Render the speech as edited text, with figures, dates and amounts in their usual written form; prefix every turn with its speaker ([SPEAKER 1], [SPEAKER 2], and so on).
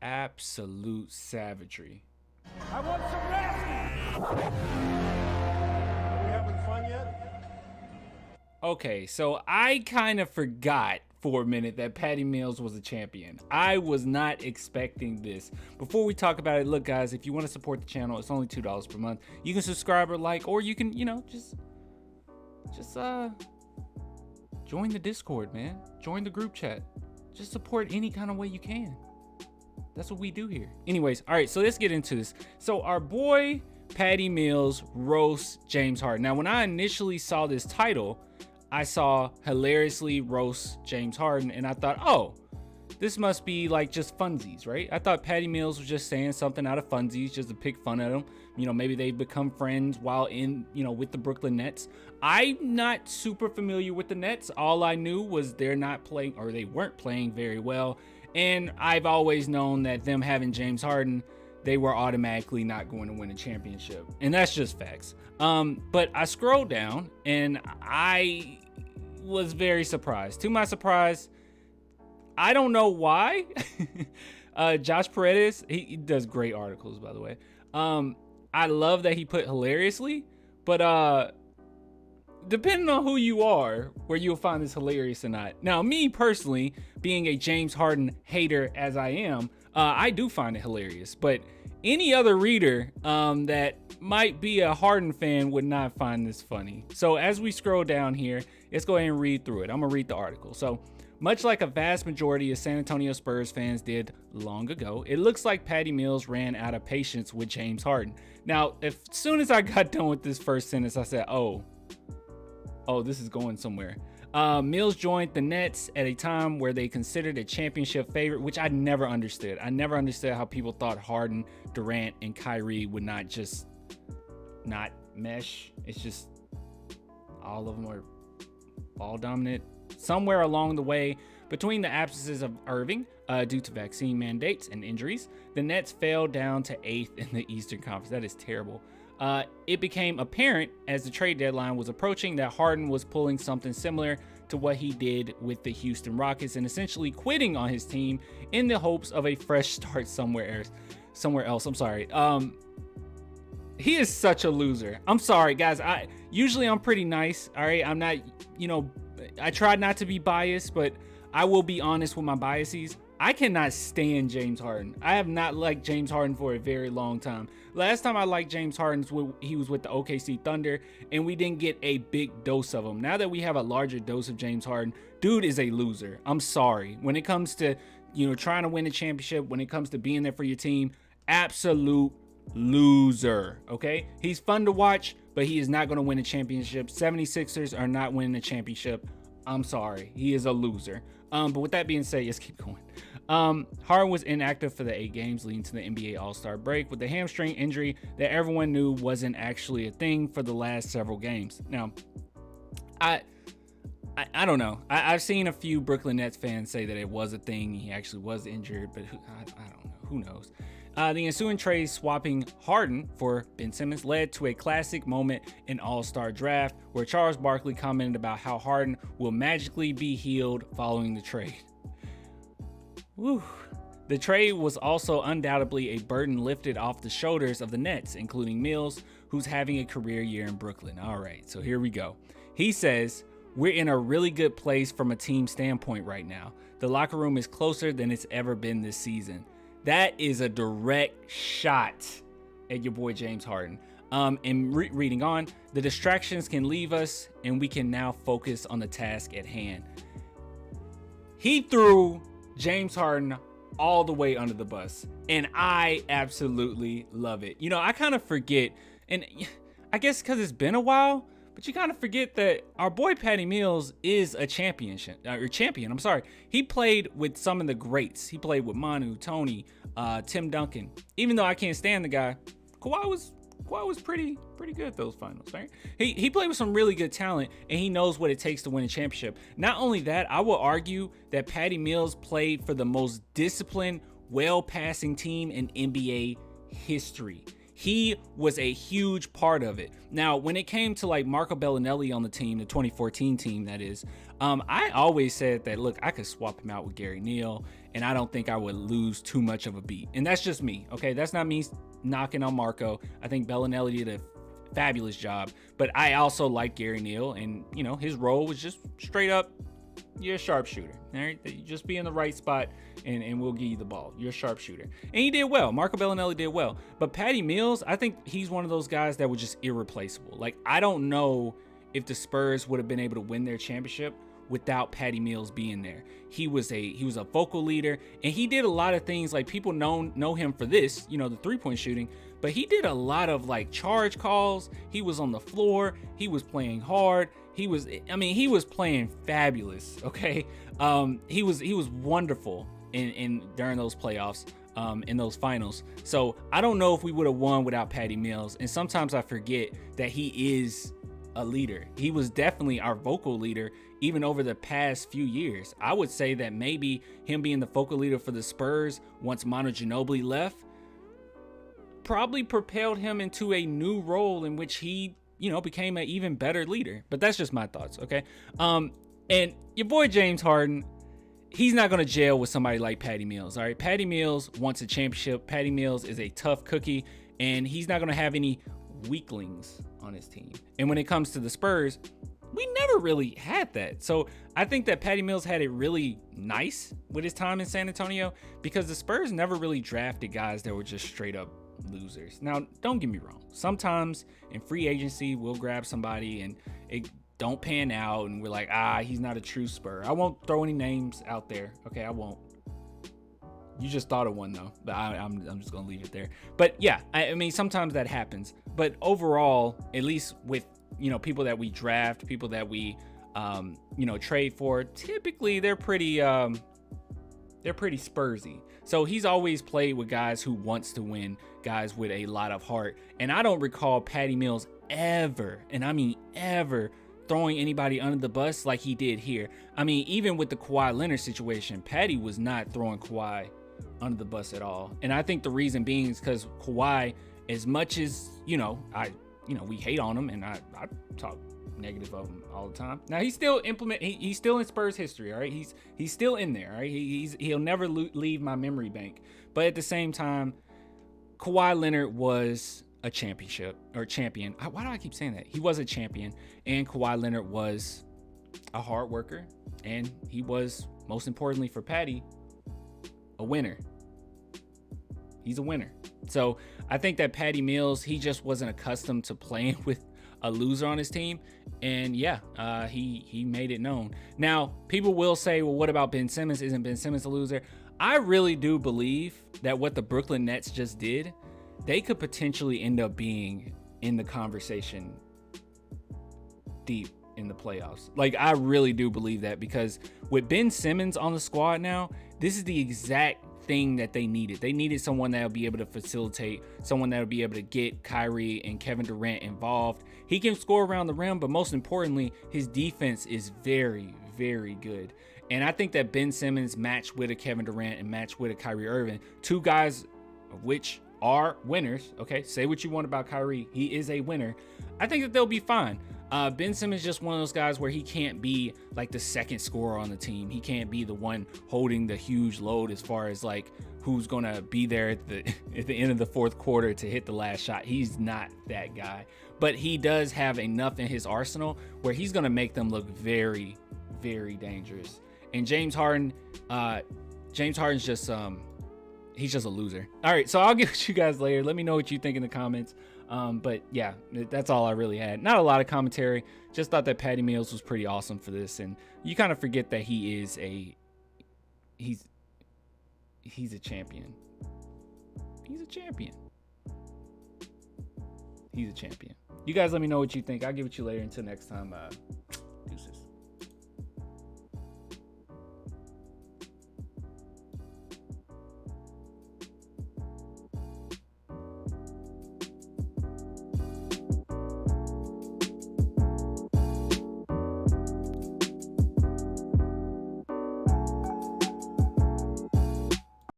[SPEAKER 1] Absolute savagery.
[SPEAKER 2] I want some nasty. Are we having fun yet?
[SPEAKER 1] Okay, so I kind of forgot for a minute that Patty Mills was a champion. I was not expecting this. Before we talk about it, look guys, if you want to support the channel, it's only $2 per month. You can subscribe or like, or you can, just join the Discord, man. Join the group chat. Just support any kind of way you can. That's what we do here. Anyways, all right, so let's get into this. So our boy Patty Mills roasts James Harden. Now, when I initially saw this title, I saw hilariously roast James Harden, and I thought, oh, this must be like just funsies, right? I thought Patty Mills was just saying something out of funsies just to pick fun at him. Maybe they become friends while in, with the Brooklyn Nets. I'm not super familiar with the Nets. All I knew was they're not playing, or they weren't playing very well. And I've always known that them having James Harden, they were automatically not going to win a championship. And that's just facts. But I scrolled down and I was very surprised. To my surprise, I don't know why. Josh Paredes, he does great articles, by the way. I love that he put hilariously, but depending on who you are, where you'll find this hilarious or not. Now, me personally, being a James Harden hater as I am, I do find it hilarious. But any other reader that might be a Harden fan would not find this funny. So as we scroll down here, let's go ahead and read through it. I'm gonna read the article. So, much like a vast majority of San Antonio Spurs fans did long ago, it looks like Patty Mills ran out of patience with James Harden. Now, as soon as I got done with this first sentence, I said, oh, this is going somewhere. Mills joined the Nets at a time where they considered a championship favorite, which I never understood. I never understood how people thought Harden, Durant, and Kyrie would not just not mesh. It's just all of them are ball dominant. Somewhere along the way, between the absences of Irving due to vaccine mandates and injuries, the Nets fell down to 8th in the Eastern Conference. That is terrible. It became apparent as the trade deadline was approaching that Harden was pulling something similar to what he did with the Houston Rockets and essentially quitting on his team in the hopes of a fresh start somewhere else. I'm sorry. He is such a loser. I'm sorry, guys. Usually I'm pretty nice. All right. I'm not, I try not to be biased, but I will be honest with my biases. I cannot stand James Harden. I have not liked James Harden for a very long time. Last time I liked James Harden, he was with the OKC Thunder, and we didn't get a big dose of him. Now that we have a larger dose of James Harden, dude is a loser. I'm sorry. When it comes to, trying to win a championship, when it comes to being there for your team, absolute loser, okay? He's fun to watch, but he is not going to win a championship. 76ers are not winning a championship. I'm sorry. He is a loser. But with that being said, let's keep going. Harden was inactive for the 8 games leading to the NBA All-Star break with the hamstring injury that everyone knew wasn't actually a thing for the last several games. Now, I don't know. I've seen a few Brooklyn Nets fans say that it was a thing. He actually was injured, but I don't know. Who knows? The ensuing trade swapping Harden for Ben Simmons led to a classic moment in All-Star draft where Charles Barkley commented about how Harden will magically be healed following the trade. Woo. The trade was also undoubtedly a burden lifted off the shoulders of the Nets, including Mills, who's having a career year in Brooklyn. All right, so here we go. He says, "We're in a really good place from a team standpoint right now. The locker room is closer than it's ever been this season." That is a direct shot at your boy James Harden. And reading on, the distractions can leave us and we can now focus on the task at hand. He threw James Harden all the way under the bus, and I absolutely love it. I kind of forget, and I guess because it's been a while, but you kind of forget that our boy Patty Mills is a champion. I'm sorry. He played with some of the greats. He played with Manu, Tony, Tim Duncan. Even though I can't stand the guy, Kawhi was pretty good at those finals, right? He played with some really good talent, and he knows what it takes to win a championship. Not only that, I will argue that Patty Mills played for the most disciplined, well-passing team in NBA history. He was a huge part of it. Now, when it came to like Marco Bellinelli on the team, the 2014 team, that is, I always said that, look, I could swap him out with Gary Neal and I don't think I would lose too much of a beat. And that's just me, okay? That's not me knocking on Marco. I think Bellinelli did a fabulous job, but I also like Gary Neal, and you know, his role was just straight up, you're a sharpshooter. All right, you just be in the right spot, and we'll give you the ball. You're a sharpshooter, and he did well. Marco Bellinelli did well, but Patty Mills, I think he's one of those guys that was just irreplaceable. Like, I don't know if the Spurs would have been able to win their championship without Patty Mills being there. He was a vocal leader, and he did a lot of things. Like, people know him for this, you know, the 3-point shooting, but he did a lot of like charge calls. He was on the floor. He was playing hard. He was playing fabulous. Okay. He was wonderful in during those playoffs, in those finals. So I don't know if we would have won without Patty Mills. And sometimes I forget that he is a leader. He was definitely our vocal leader, even over the past few years. I would say that maybe him being the vocal leader for the Spurs once Manu Ginobili left probably propelled him into a new role in which he, you know, became an even better leader. But that's just my thoughts, okay? And your boy James Harden, he's not going to jail with somebody like Patty Mills, all right? Patty Mills wants a championship. Patty Mills is a tough cookie, and he's not going to have any weaklings on his team. And when it comes to the Spurs, we never really had that. So I think that Patty Mills had it really nice with his time in San Antonio, because the Spurs never really drafted guys that were just straight up losers. Now, don't get me wrong. Sometimes in free agency, we'll grab somebody and it don't pan out, and we're like, he's not a true Spur. I won't throw any names out there. Okay, I won't. You just thought of one though, but I'm just gonna leave it there. But yeah, I mean, sometimes that happens. But overall, at least with, you know, people that we draft, people that we you know, trade for, typically they're pretty Spursy. So he's always played with guys who wants to win, guys with a lot of heart. And I don't recall Patty Mills ever, and I mean ever, throwing anybody under the bus like he did here. I mean, even with the Kawhi Leonard situation, Patty was not throwing Kawhi under the bus at all. And I think the reason being is because Kawhi, as much as, you know, we hate on him, and I talk negative of him all the time. Now he's still he's still in Spurs history, all right? He's still in there, all right? He'll never leave my memory bank. But at the same time, Kawhi Leonard was a champion. Why do I keep saying that? He was a champion, and Kawhi Leonard was a hard worker, and he was, most importantly for Patty, a winner. He's a winner. So I think that Patty Mills, he just wasn't accustomed to playing with a loser on his team, and yeah, he made it known. Now, people will say, well, what about Ben Simmons? Isn't Ben Simmons a loser? I really do believe that what the Brooklyn Nets just did, they could potentially end up being in the conversation deep in the playoffs. Like, I really do believe that, because with Ben Simmons on the squad now, this is the exact thing that they needed. They needed someone that would be able to facilitate, someone that would be able to get Kyrie and Kevin Durant involved. He can score around the rim, but most importantly, his defense is very, very good. And I think that Ben Simmons matched with a Kevin Durant and matched with a Kyrie Irving, two guys of which are winners. Okay, say what you want about Kyrie, he is a winner. I think that they'll be fine. Ben Simmons is just one of those guys where he can't be like the second scorer on the team. He can't be the one holding the huge load as far as like who's gonna be there at the end of the fourth quarter to hit the last shot. He's not that guy, but he does have enough in his arsenal where he's gonna make them look very, very dangerous. And James Harden's just he's just a loser. All right, so I'll get with you guys later. Let me know what you think in the comments. But yeah, that's all I really had. Not a lot of commentary. Just thought that Patty Mills was pretty awesome for this, and you kind of forget that he's a champion. He's a champion. He's a champion. You guys let me know what you think. I'll get with you later. Until next time.